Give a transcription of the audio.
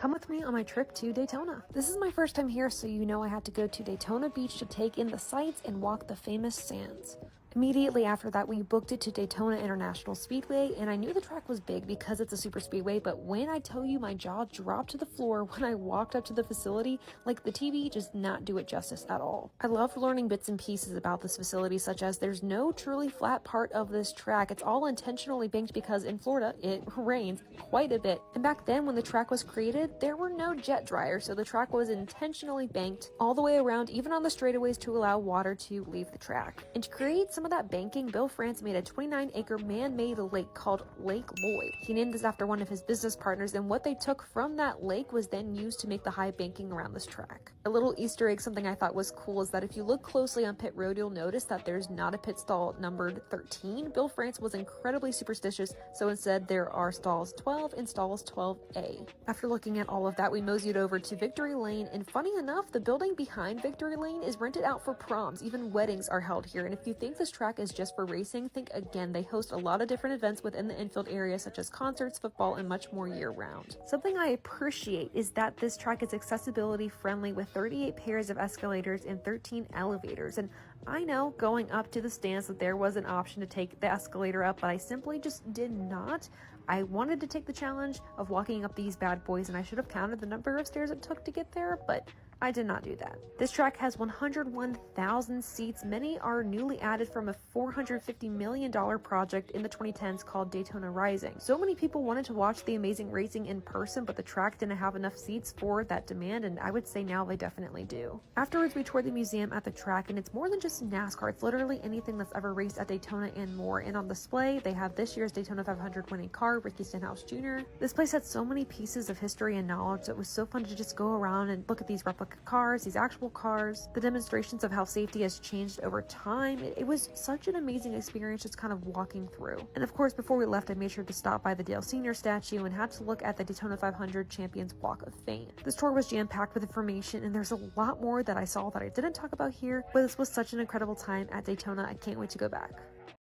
Come with me on my trip to Daytona. This is my first time here, so you know I had to go to Daytona Beach to take in the sights and walk the famous sands. Immediately after that, we booked it to Daytona International Speedway, and I knew the track was big because it's a super speedway, but when I tell you my jaw dropped to the floor when I walked up to the facility, like the TV does not do it justice at all. I loved learning bits and pieces about this facility, such as there's no truly flat part of this track. It's all intentionally banked because in Florida, it rains quite a bit. And back then when the track was created, there were no jet dryers, so the track was intentionally banked all the way around, even on the straightaways, to allow water to leave the track. And to create some of that banking, Bill France made a 29-acre man-made lake called Lake Lloyd. He named this after one of his business partners, and what they took from that lake was then used to make the high banking around this track. A little Easter egg, something I thought was cool, is that if you look closely on pit road, you'll notice that there's not a pit stall numbered 13. Bill France was incredibly superstitious, so instead there are stalls 12 and stalls 12A. After looking at all of that, we moseyed over to Victory Lane, and funny enough, the building behind Victory Lane is rented out for proms. Even weddings are held here, and if you think this track is just for racing, think again. They host a lot of different events within the infield area, such as concerts, football, and much more year-round. Something I appreciate is that this track is accessibility friendly with 38 pairs of escalators and 13 elevators. And I know going up to the stands that there was an option to take the escalator up, but I simply just did not. I wanted to take the challenge of walking up these bad boys, and I should have counted the number of stairs it took to get there, but I did not do that. This track has 101,000 seats. Many are newly added from a $450 million project in the 2010s called Daytona Rising. So many people wanted to watch the amazing racing in person, but the track didn't have enough seats for that demand, and I would say now they definitely do. Afterwards, we toured the museum at the track, and it's more than just NASCAR. It's literally anything that's ever raced at Daytona and more. And on display, they have this year's Daytona 500 winning car, Ricky Stenhouse Jr. This place had so many pieces of history and knowledge that it was so fun to just go around and look at these replica cars, these actual cars, the demonstrations of how safety has changed over time. It was such an amazing experience just kind of walking through. And of course, before we left, I made sure to stop by the Dale Sr. statue and had to look at the Daytona 500 Champions Walk of Fame. This tour was jam-packed with information, and there's a lot more that I saw that I didn't talk about here, but this was such an incredible time at Daytona. I can't wait to go back.